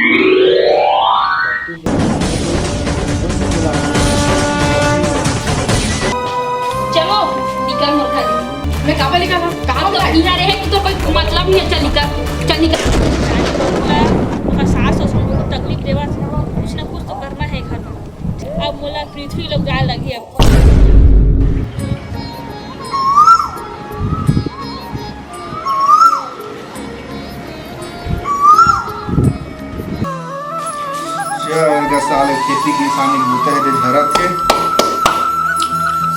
चलो निकल मोर घर। मैं कहाँ पे निकल कहाँ गाड़ी ना रहे तो कोई मतलब नहीं है। चल निकल सास ससुर को तकलीफ देवा कुछ ना कुछ तो करना है घर में। अब मोला पृथ्वी लोग जाए लगी अब। साले खेती किसानी बूता है धरत के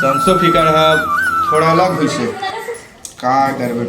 संसो फिकर है थोड़ा अलग हुई से का करबे।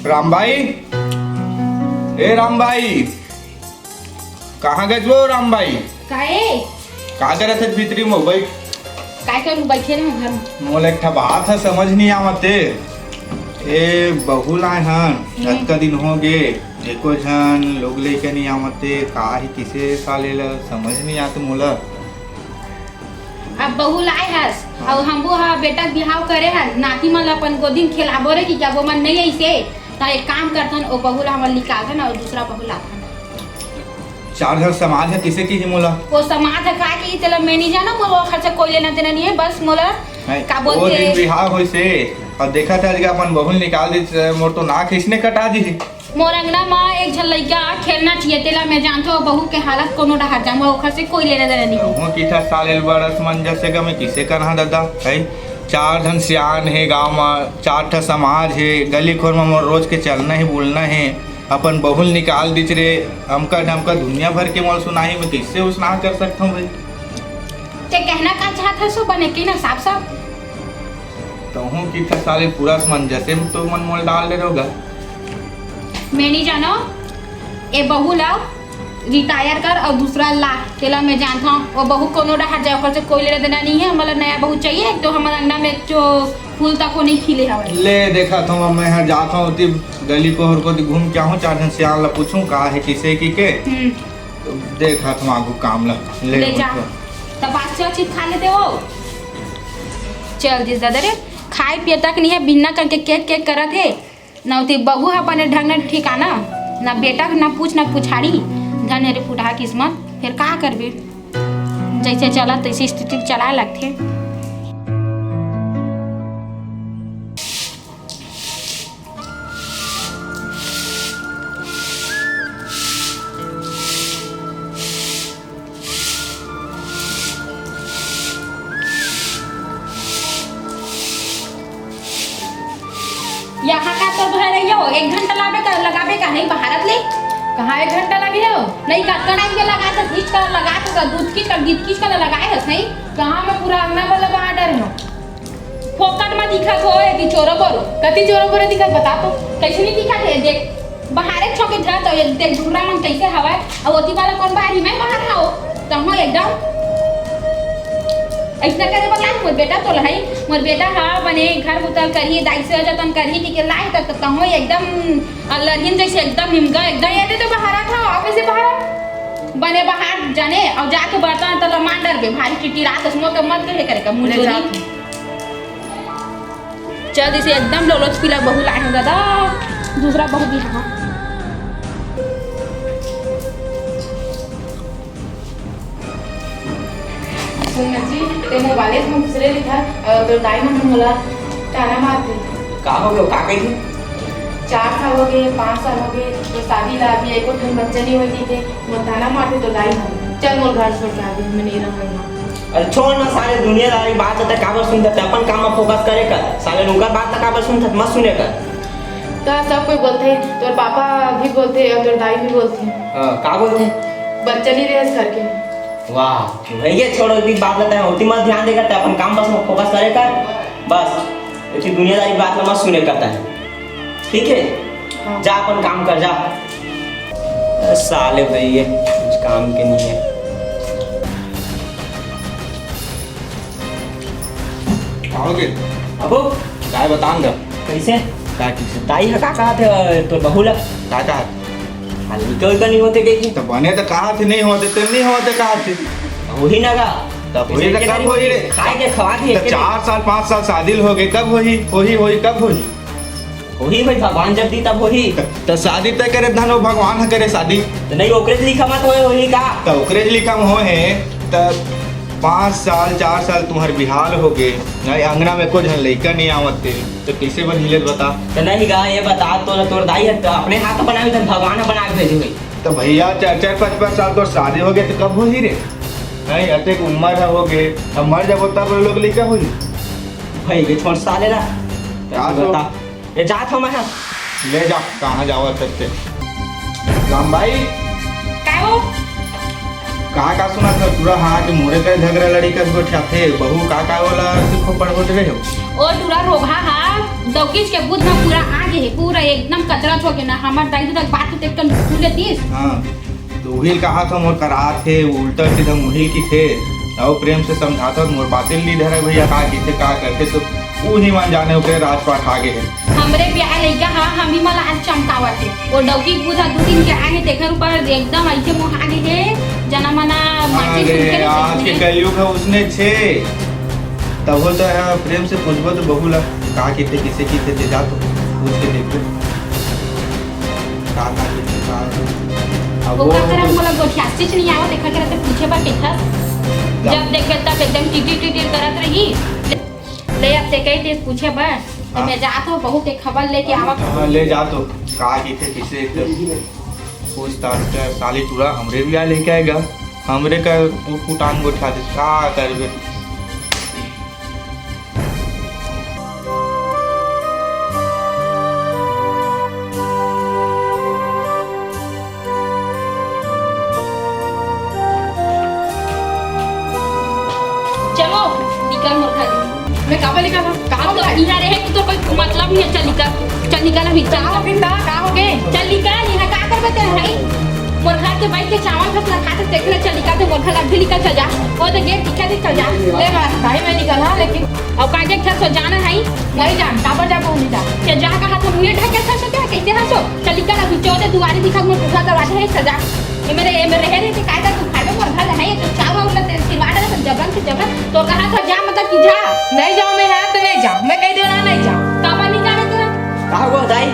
राम भाई ए राम भाई कहाँ गए वो राम भाई काहे का करत है भीतरी मोबाइल काय करूं बैठे रहे घर में। मोला एक बात है समझ नहीं आवते ए बहु लाए हन अतका दिन हो गए एको झन लोग लेके नहीं आवते का ही किसे साले ला समझ नहीं आते मोला। अब बहू लाए हस और हमबो हा बेटा बिहाव करे हन नाती मन अपन गोदी में खिलाबो रे कि जब मन नहीं ऐसे तो एक काम करथन ओ बहू ला हमन निकालथन और दूसरा बहू लाथन। चार घर समाज है किसे की मोला वो समाज है का कि तेला मैं नहीं जाना मोला खर्चा कोई लेना देना नहीं है बस मोला का बोलते वो दिन बिहाव होई से और देखा था कि अपन बहुल निकाल दी मोर तो नाक इसने कटा दी मोर अंगना मां एक झन लइका खेलना चाहिए तेला मैं जानतो बहू के हालत कोनो डहर जामो ओखर से कोई लेना देना नहीं हो की था सालेल बरस मन जैसे का मैं किसे करना दादा है चार धन सियान है गांव में चार ठा समाज है गली खोर में मोर रोज के चलना है बोलना है अपन बहुल निकाल दीच रे हमका ढमका दुनिया भर के मोल सुनाही मैं किससे उस ना कर सकता हूँ भाई। ते कहना का चाहता सो बने के ना साफ साफ तो हूँ कि था साले पूरा समंजस में तो मन मोल डाल दे रहोगा। मैं नहीं जानो ए बहू ला रिटायर कर और दूसरा ला तेला मैं जानता हूँ वो बहू कोनो डहर जाए ओकर से कोई लेना देना नहीं है। हमारा नया बहू चाहिए तो हमारे अंगना में जो फूल तक को नहीं खिले हवे ले देखा था मैं यहाँ जाता हूँ गली को हर को घूम के आऊँ चार दिन सियाल ला पूछूं का है किसे की के तो देखा था आगू काम ला ले जा तब बात से खा लेते हो। चल जी दादा रे खाए पिए तक नहीं है बिना करके केक करत है ना उती बहू है अपने ढंग ने ठिकाना ना बेटा ना पूछ ना पुछाड़ी धन रे फुटा किस्मत फिर का करबे जैसे चला तैसे स्थिति चला लगते। यहाँ का तो भर रही हो 1 घंटा लगाबे का नहीं भारत ले कहाँ 1 घंटा लगे हो नहीं कटकनाई के लगा तो खींच कर लगा तो दूध की कर दीद खींच कर लगाए हस नहीं कहाँ में पूरा अंगना वाला बना डर हो फोकट में दिखत हो कि चोरो बोरो कति चोरो बोरो दिखत बता तो कैसे नहीं दिखत है देख बाहर एक छोके जा तो देख दूसरा मन कैसे हवा और ओती वाला कौन बाहर में बाहर हो कहाँ एकदम ऐसा करे बता मोर बेटा तो लहई मोर बेटा हाँ बने घर उतर करिए दाई से जतन करिए कि लाई तक कहो एकदम लड़िन जैसे एकदम निमगा एकदम ये तो बाहर था ऑफिस से बाहर बने बाहर जाने और जाके बर्तन तो मान डर के भारी टिटी रात उसमें के मत के करेगा मुझे चल इसे एकदम लोलोच पिला बहू लाए हो दादा दूसरा बहू भी हाँ ते मोबाइल में दूसरे लिखा तो डायमंड मोला ताना मारते का हो गयो का कही 4 साल हो गए 5 साल हो गए तो शादी ला अभी एको दिन बच्चा नहीं होती थे वो ताना मारते तो डायमंड चल मोर घर छोड़ के आदमी में नहीं रहूंगा। अरे छोड़ ना सारे दुनियादारी बात है काबर सुनता अपन काम में फोकस करे कर साले उनका बात ना काबर सुनता मत सुने कर तो सब कोई बोलते तोर पापा भी बोलते और तोर दाई भी बोलते का बोलते बच्चा नहीं रहे करके वाह भैया छोड़ो इतनी बात लेता है होती मत ध्यान देकर अपन काम बस में फोकस करे कर बस इतनी दुनियादारी बात ना मत सुने करता है ठीक है हाँ। जा अपन काम कर जा साले भैया कुछ काम के नहीं है आओगे अबो काय बताऊंगा कैसे का किसे ताई है का थे तो बहुला का कोई का नहीं होते कहीं तो बने तो कहा थे नहीं होते तो नहीं होते कहा थे वही ना का तब होई तो कब होई रे खाए के खवा के 4 साल 5 साल शादी हो गए कब होई कब होई वही भाई भगवान जब दी तब वही तो शादी तय करे धनो भगवान ह करे शादी। तो नहीं ओकरे से लिखा मत होए वही का तो ओकरे लिखा हो है तो 5 साल 4 साल तुम्हार बिहाल हो गए नहीं अंगना में कुछ लड़का नहीं आवते तो कैसे बन हिलत बता। तो नहीं गा ये बता तो तोर दाई है तो अपने हाथ बनावे तो भगवान बना के भेजे हुई। तो भैया 4 5 साल तो शादी हो गए तो कब हो ही रे नहीं अतेक उम्र हो गए अब मर जब तब लोग लड़का हो भाई के छोड़ साले ना क्या तो? बता ये जात हो मैं ले जा कहाँ जाओ सकते राम भाई काय हो का सुना था पूरा हाथ मोरे का झगड़ा लड़ी का गोठा थे बहू का वाला सिखो पड़ बोल रहे हो ओ टूरा रोगा हा दौकिस के बुध में पूरा आगे है पूरा एकदम कचरा हो गया ना हमार दाई तक बात तो एकदम सुन लेतीस। हाँ तो उहिल कहा था मोर करा थे उल्टा सीधा मुहिल की थे और प्रेम से समझाता मोर बातें ली धरे भैया का की थे का करते तो वो नहीं मान जाने ओकरे राजपाट आगे है हमरे ब्याह लइका हा हम ही मला आज चमकावते वो डौकी बुधा 2 दिन के आगे देखर ऊपर एकदम ऐसे मोह आगे है जना मना माटी अरे आज के कलयुग है उसने छे तब होता है प्रेम से पूछबो तो बहू ला का की थे किसे की थे जा तो पूछ के देखो का की थे का अब वो का करे मोला गोठिया से नहीं आवा देखा करते पूछे बा केथा जब देखे तब एकदम टीटी टीटी करत रही ले अब ते कही थे पूछे बा तो मैं जात हूं बहुत एक खबर लेके आवा हाँ, ले जा तो का की थे किसे पूछताछ कर साली चूड़ा हमरे भी आ लेके आएगा हमरे का कुटान गोठा दे का करबे चलो निकल मोर खाली मैं काबे लिखा था कहां तो इधर रहे तो कोई मतलब नहीं है चल निकल अभी चल हो बिंदा का हो गए चल निकल यहां का करबे तेरे भाई मोर घर के बैठ के चावल फसला खाते देखले चल निकल तो मोर घर अभी निकल चल जा वो तो गेट दिखा दे चल जा ले भाई मैं निकल हां लेकिन अब का जे सो जाना है नहीं जान काबर जा बोल जा के जा कहा तो मुझे ढके सो क्या कैसे हंसो चल निकल अभी चौथे दुआरे दिखा मोर पूछा दरवाजा है सजा ये मेरे रह रहे थे कायदा तू खाड़ो मोर घर है तो चावल उला तेरे सिलवाड़ा से जबरन तो कहा था जा मतलब कि जा नहीं जाओ मैं है तो नहीं जाओ मैं कह देना नहीं जाओ काबर नहीं जाने तेरा का हो दाई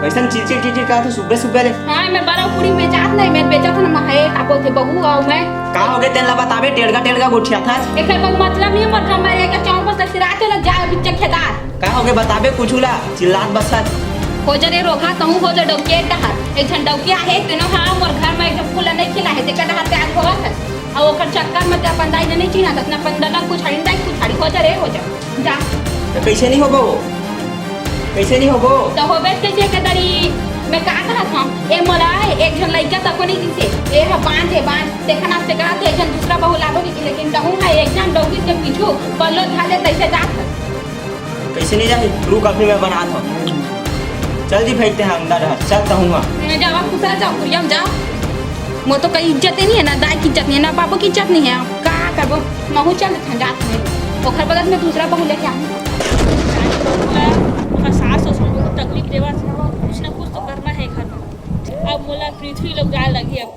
ऐसा चिड़चिड़ कहा था सुबह सुबह रे हाँ मैं बड़ा पूरी में जात नहीं मैं बेचा था ना मैं का बोलते बहू और मैं का हो गए तेला बतावे टेढ़गा गोठिया था एक मतलब नहीं मत मेरे का चावल बस सिराते लग जा बिच्चा खेदार का हो गए बतावे कुछ ला चिल्लात बसत हो जरे रोगा कहूं हो जा डौके डहर एक ठन डौके आहे तेनो हां मोर घर में एक फूल नहीं खिला है तेका डहर तैयार होगा था और ओकर चक्कर में ते अपन दाई नहीं चिना तक ना पंडला कुछ हड़ी दाई कुछ हड़ी हो जा रे हो जा तो कैसे नहीं होबो कैसे नहीं होबो तो होबे कैसे के दरी मैं का कहा था ए मोला एक जन लइका तको नहीं दिसे ए हा बांध देखना से कहा थे एक जन दूसरा बहू लागो की लेकिन डहू है एक जन डौकी के पीछू बल्लो धाले तैसे जात कैसे नहीं जाए रुक अभी मैं बना था चल जी फेंकते हैं अंदर चलता हूँ मैं जावा खुसरा जाओ कुरियम जाओ मो तो कहीं इज्जत नहीं है ना दाई की इज्जत नहीं है ना बाबू की इज्जत नहीं है का करबो महू चल जात में ओखर बगल में दूसरा बहू लेके आऊं सास ससुर को तकलीफ देवा कुछ ना कुछ तो करना है घर में। अब मोला पृथ्वी लोग जाए लगी अब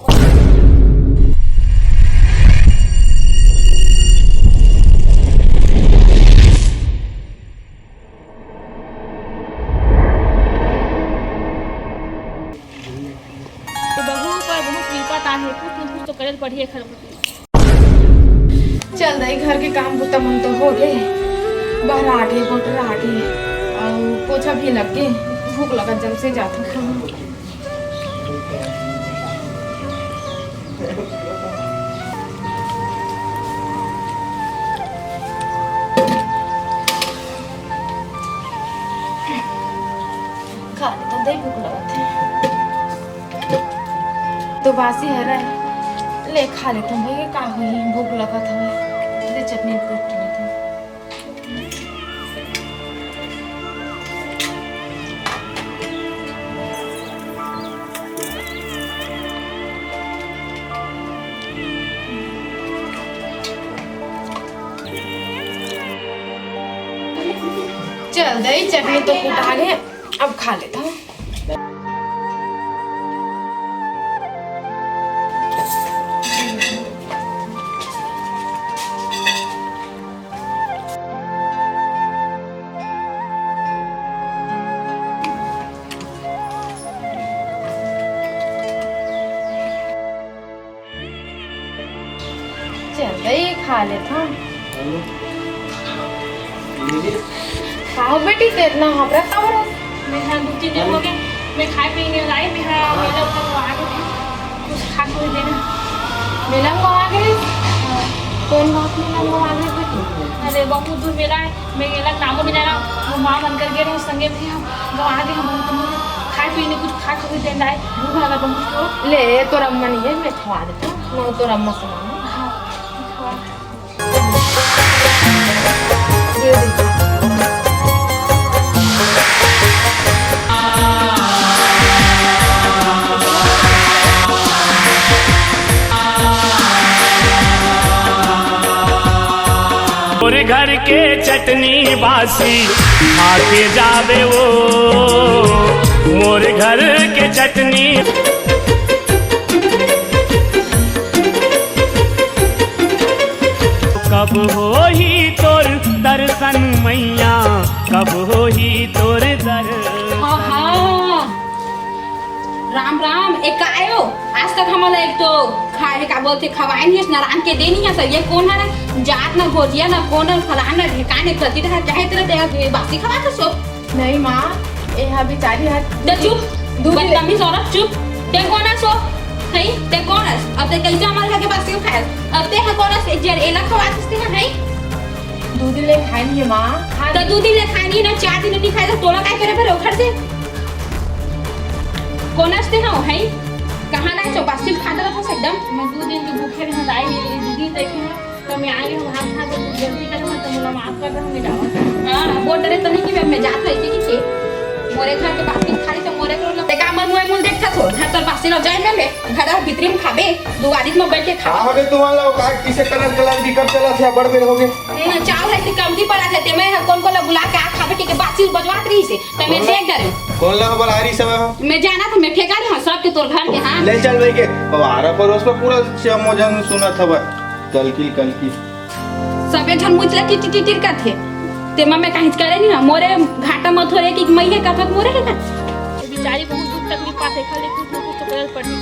तो बहू पर बहुत विपत आ है कुछ ना कुछ तो करे पड़िए घर में। चल रही घर के काम बुता मन तो हो गए बाहर आ गए बोटर आ गए और पोछा भी लग गए भूख लगा जम से जाता खाने तो दे भूख लगा थे तो बासी है रहा ले खा लेता हूँ भैया का हुई भूख लगा था दे चटनी कूट के लेता हूँ चल दही चटनी तो कुटा गए अब खा लेता हूँ खा लेता खाओ बेटी तो इतना हमरा खबर है मेरा 2-3 दिन हो गए मैं खाए पी नहीं लाई मेरा मेला उधर आ गए कुछ खा कर देना मेला में आ गए कौन बात मेला में आ गए बेटी अरे बहुत दूर मेला है मैं मेला नाम भी नहीं रहा वो माँ बन कर गए संगे थे हम गवा गए हम बहुत खाए पीने कुछ खा कर देना है भूख लगा बहुत ले तो रम्मा नहीं है मैं खवा देता हूँ तो रम्मा से और घर के चटनी बासी खाके जावे वो मोर घर के चटनी कब हो ही तोर दर्शन मैया कब हो ही तोर दर्शन राम राम एक आयो आज तक हमारा एक तो खाए का बोलते खवाए नहीं नारायण के दे नहीं है सर ये कौन है ना जात ना भोजिया ना कौन है फलान ना ढेकाने करती रहा चाहे तेरे दे बासी खवा तो सो नहीं माँ ये हाँ बेचारी है दे चुप बदतमीज औरत चुप ते कौन है सो नहीं ते कौन है अब ते कैसे हमारे घर के बासी खाए अब ते है कौन है जर एला खवा सकती है नहीं दूध ले खाई नहीं माँ तो दूध ले खानी ना 4 दिन नहीं खाए तो तोला काय करे फिर उखड़ से कौन हंसते हो है कहाँ ना चौपासी में खाता था एकदम मैं 2 दिन की भूखे रह आई मेरी दीदी देखे तो मैं आई हूँ हाथ खा तो जल्दी करूँगा तो मुझे माफ कर रहा हूँ मैं जाऊँगा हां वो डरे तो नहीं कि मैं जात रही थी कि मोरे घर के बासी खाली तो मोरे को लगता का मन मुए मुल देखता थो घर तर बासी न जाए में घर भीतरी में खाबे दो आदित में बैठ के खा हो गए तुम्हारा का किसे करन कलर भी कर चला थे बड़ बेर हो गए चाव है कि कमती पड़ा थे ते मैं कौन को बुला के आ खाबे के बासी बजवात रही से तो मैं देख डरे कौन ला बलारी सब मैं जाना था मैं ठेका रहा सब के तोर घर के हां ले चल भाई के पवारा पर उस पर पूरा मोजन सुना था कल की सबे झन मुचला टिटिटिर का थे ते मैं कहीं करे नहीं ना मोरे घाटा मथोरे की मई है कथक मोरे है ना बेचारी बहुत दुख तकलीफ पाते खाली कुछ न कुछ तो करल पड़ी